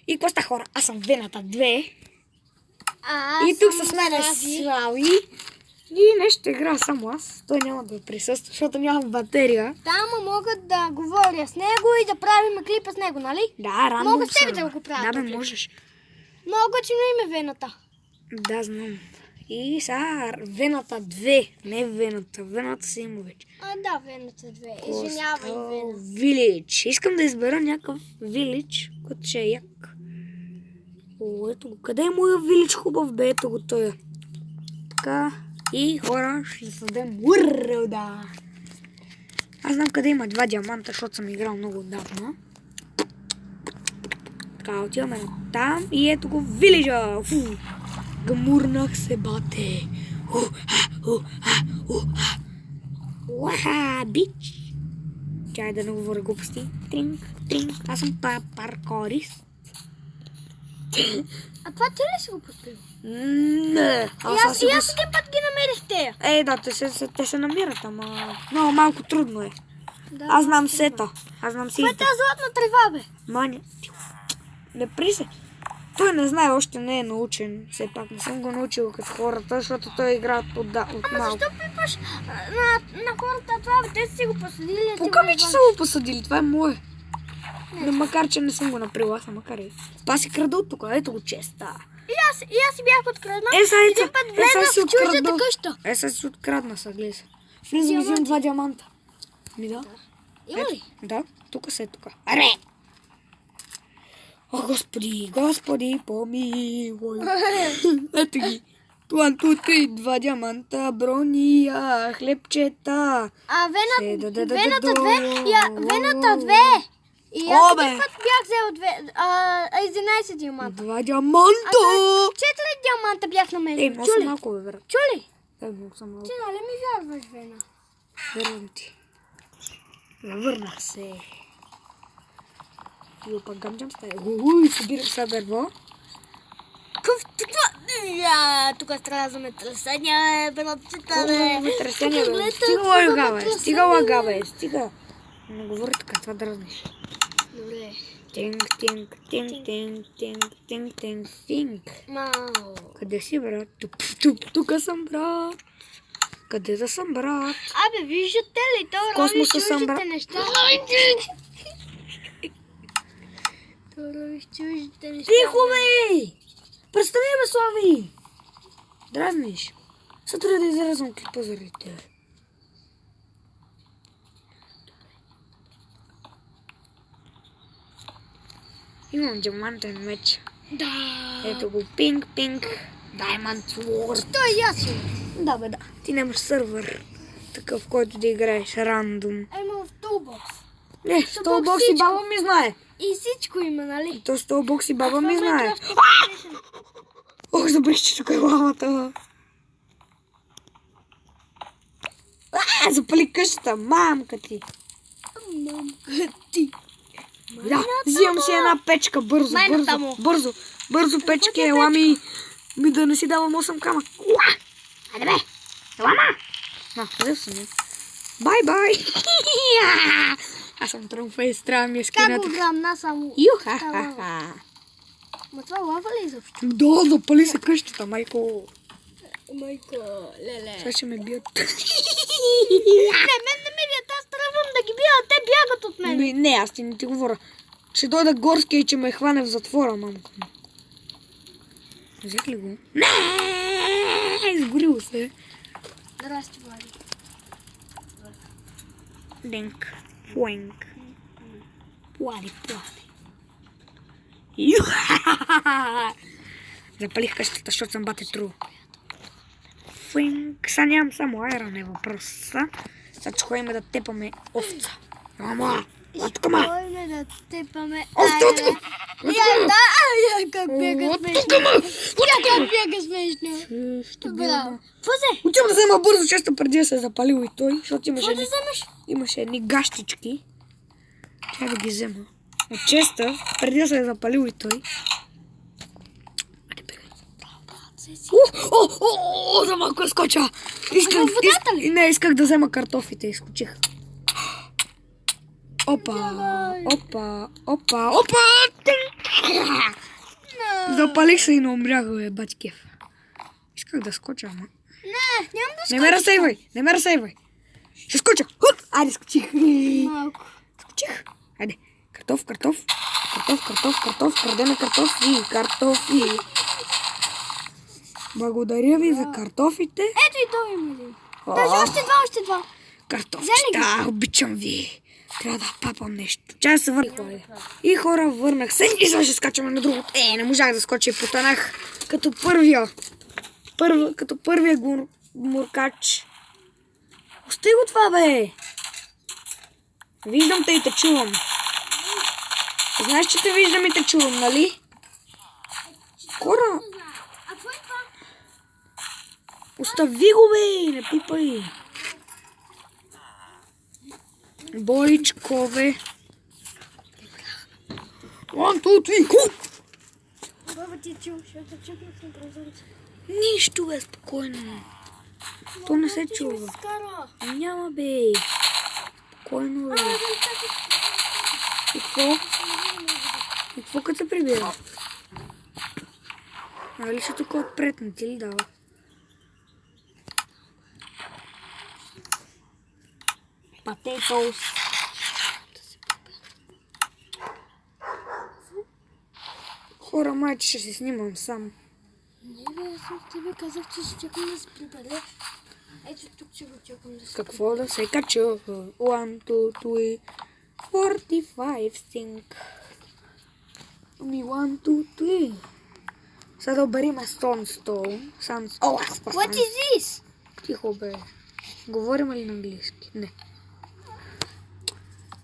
И какво ста, хора? Аз съм Вената 2. И тук с мен е Слави. И не ще игра само аз. Той няма да присъства, защото нямам батерия. Там мога да говоря с него и да правим клипа с него, нали? Да, рандом Мога с тебе да го правя. Да, бе, можеш. Много готино име Вената. Да, знам. И сега Вената 2. Не Вената. Вената си има вече. Да, Вената 2. Извинявай, Вена. Вилич. Искам да избера някакъв вилич, който ще е як. О, ето го. Къде е моя вилич хубав? Бе, ето го той. Така. И хора, ще създадем уърда. Аз знам къде има 2 диаманта, защото съм играл много отдавна. Така, отиваме там и ето го вилиджа. Гамурнах се, бате. Уаха, бич. Чай да не говоря глупости. Тринг, тринг. Аз съм паркорист. А това ти ли си го построил? Не. И аз един път ги намерих те. Да, те се намират, ама много малко трудно е. Да, Аз знам сета. Аз знам си. Това е тази златна трева, бе. Маня. Не присе. Той не знае, още не е научен. Все пак не съм го научил като хората, защото той играе от малко. Ама защо пипаш на хората това, бе? Те си го посадили. Пока ми, че са го посадили, това е мое. Но макар, че не съм го направил, аз макар и. Това си крада от тук, ето го честа. И аз си бях откраднал. Един път влезнах в чуждата къща. Сега си открадна, съглеса. Влизам и взимам 2 диаманта. Ми да. Има ли? Да, тук се е тук. Аре! О, Господи, помилуй. Ето ги. 1, 2, 3, 2 диаманта, брония, хлебчета. Вената 2. Вената 2. И аз един път бях взел 11 диаманта. 2 диаманта! 4 диаманта бях намерил. Много съм малко, бе, брат. Чули? Много съм малко. Ти нали ми вярваш, Вена? Вярвам ти. Върнах се. Ти го пък гамджам стая. Събирам сега дърво. Тук стразаме тресения, братчета, бе. Тресения, бе. Стига лага, бе. Стига. Не говори така, това дразниш. Добре. Тинг. Къде си, брат? Тук съм, брат. Къде да съм, брат? Абе, виждате ли? То рови чуждите неща. Тихо, бе! Представи, бе, Слави! Дразниш. Сега трябва да изрязвам клипа заради тебе. Имам диамантен меч. Да. Ето го, пинг. Diamond Sword. Той и аз имам. Да, бе, да. Ти нямаш сървър. Такъв, в който да играеш рандом. Имам в Toolbox. Не, в Toolbox и баба ми знае. И всичко има, нали? То в Toolbox и баба ми знае. Ох, забрих, че тук е ламата. Запали къщата, мамка ти. Да, взимам си една печка, бързо печки, ела ми да не си давам 8 камък. Айде бе, лама! Взел съм я. Бай! Аз съм тръмфейс, трябва ми е скината. Как го грамна само? Юха-ха-ха. Ма това лава ли изобщо? Да, запали се къщата, майко. Майко, леле. Сега ще ме бият. Не, мен не ме бият, аз тръгвам да ги бия, а те бягат от мен. Не, аз ти не ти говоря. Ще дойда горския и че ме хване в затвора, мамко. Взех ли го? Не, изгорил се. Здрасти, Влади. Денк, фуенк. Плади. Запалих къщата, защото съм бате тру. Фуенк. Сега нямам само айрон е въпроса. Сега че ходим да тепаме овца. Мама! Откама! Ходим да тепаме Овца! Как бяга смешно. Браво. Пузе! Отивам да взема бързо, често преди да се е запалил и той, защото Какво да вземеш? имаше едни гащички. Трябва да ги взема. От честа, преди да се е запалил и той. За малко я скоча! Исках да взема картофите, изскочих. Опа! Запалих се и не умрях, бе, бачкев. Исках да скоча, ама. Не, нямам да Не ме разсейвай, не ме разсейвай. Ще скоча. Хуп! Айде, скочих. малко. Скочих. Айде. Картоф. Крадеме картофи. Благодаря ви за картофите. Ето и той има един. Даже още два. Картофчета, обичам ви. Трябва да папам нещо. Чай се върнах. И хора, върнах се. И сега ще скачаме на другото. Не можах да скоча и потънах. Като първия гмуркач. Остай го това, бе. Виждам те и те чувам. Знаеш, че те виждам и те чувам, нали? Хора, А какво е това? остави го, бе. Не пипай. Боичкове. 1, 2, 3, хоп! Баба ти чу, защото чукам съм прозореца. Нищо, бе, спокойно. То не се чува. Скара. Няма, бе. Спокойно, бе. И какво? И какво като се прибира? Нали ще тук отпред, не ти ли дава? Потatoes. Хора, майче, ще се снимам сам. Не, бе, аз от тебе казах, че ще чакам да се прибере. Ето тук ще го чакам да се Какво да се кача? 1, 2, 3, 45 think. Ами 1, 2, 3. Сега да обериме Stonestone. О, аз What пасвам. is this? Тихо, бе. Говорим ли на английски? Не.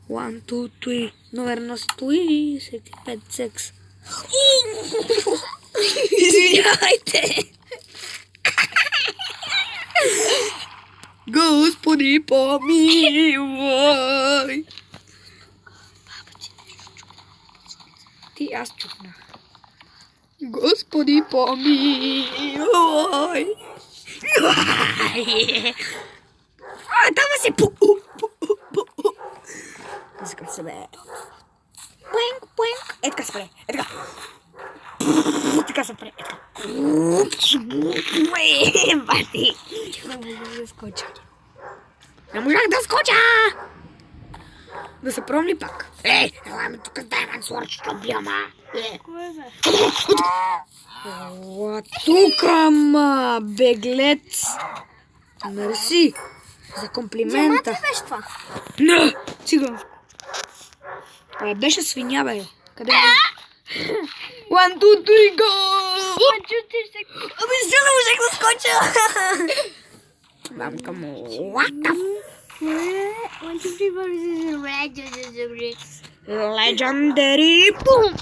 1, 2, 3. Номерно стои 5, 6. Извинявайте. Господи, помилуй. Ти, аз чукнах. Господи, помилуй. Там си искам се, бе. Пуинк. Е, така се прави. Е, така. Така се прави. Е, така. Бати. Не можах да скоча. Не можах да скоча! Да се пробвам ли пак? Ей, еламе тук с Diamond Sword, ще бия, ма. Кое бе? О, тука, ма, беглец. Мерси за комплимента. Диамант ли беше това? Не, циганско. Беше свиня, бе. Къде е? 1, 2, 3, go! Чутиш се. Ами се не можех да скоча. Мамка му, what the Legendary, бум!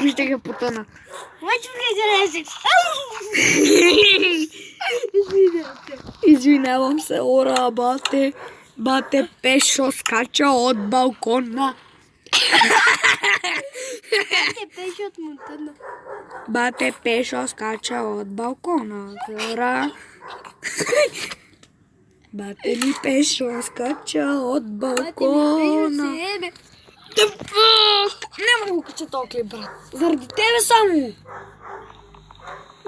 Вижте ги потъна. Извинявам се, ора, бате. Бате Пешо скача от балкона. Бате Пешо скача от балкона. Ора. Бате ми Пешо скача от балкона. The fuck? Няма да го кача този клип, брат. Заради тебе само.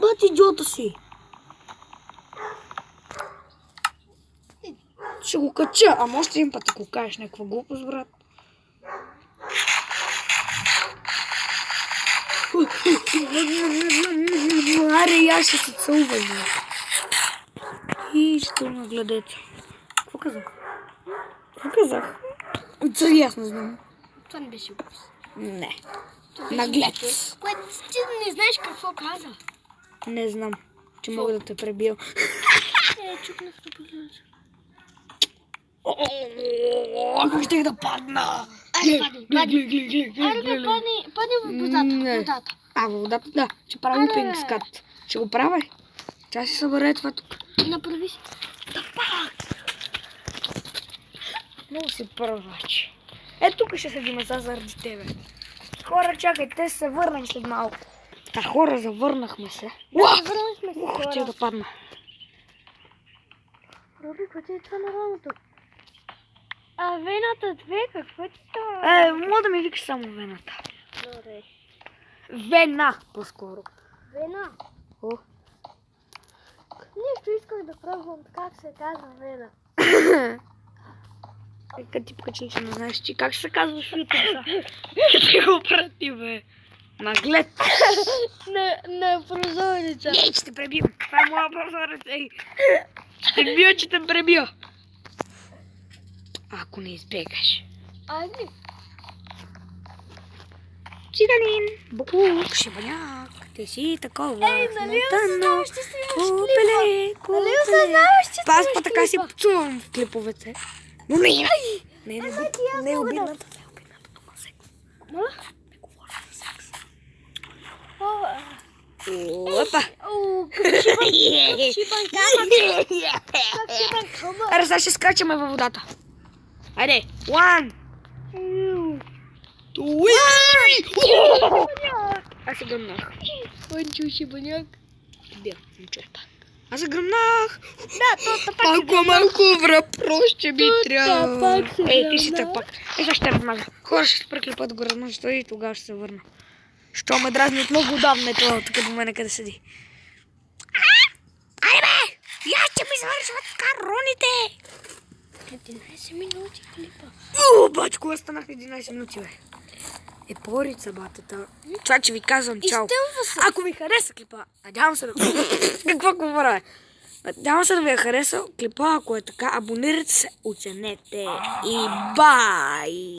Бат, идиота си. Ще го кача, ама още един път ако кажеш някаква глупост, брат. Аре, я ще се целувам. И ще нагледете. Какво казах? Сериозно знам. Това не беше глупост. Не. Наглед. Което ти не знаеш какво каза. Не знам, че мога да те пребия. Чукнах да прозореца. Как щех да падна? Айде, падни. Айде, падни в водата. А, в водата, да. Ще правя пинг скат. Ще го правя. Тя си събере това тук. Направи си. Много си първач. Тук ще седим заради тебе. Хора, чакай, те се върнем след малко. Хора, завърнахме се. Върнахме се, хора. Ще да падна. Роби, какво е това на рамото? А вената 2, какво е това? Мога да ми викаш само вената. Добре. Вена, по-скоро. Вена. О. Нещо исках да пробвам как се казва вена. Като ти покачи, че не знаеш, че как се казва в YouTube. Ще го прати, бе. Наглед. На прозореца. Ей, ще те пребивам. Това е моя прозорец, ей. Ще бия, че те пребия. Ако не избегаш. Айде. Циганин, буклук, шибаняк, ти си такова. Ей, нали осъзнаваш, че снимаш Купеле, клипа? Нали осъзнаваш, че Аз снимаш па така си клипа? пцувам в клиповете. Но не, не, ти аз не е мога да- обидната, не е обидната, дума секс. Моля? Не говоря за секс. Опа. Опа. Как шибан камък. Как шибан камък. Аре, сега ще скачаме във водата. Айде, one, two, аз се гръмнах. Панчо шибаняк. Бил, момчета. Аз се гръмнах. Да, то пак Малко връпрос, че ми трябва. пак се Ей, ти си гръмна. тъпак. Ей, сега ще размажа. Хора ще преклепат го размажа и тогава ще се върна. Що ме дразни от много отдавна е това, тук до мене къде седи. Айде бе! Я ще ми завършват кароните! 11 минути клипа. Бачко, аз станах 11 минути, бе. Е, порица, батата. Това, че ви казвам, чао. Изтъмва се. Ако ви хареса клипа, надявам се да... Какво говоря? Надявам се да ви е харесал клипа, ако е така, абонирайте се, оценете и бай!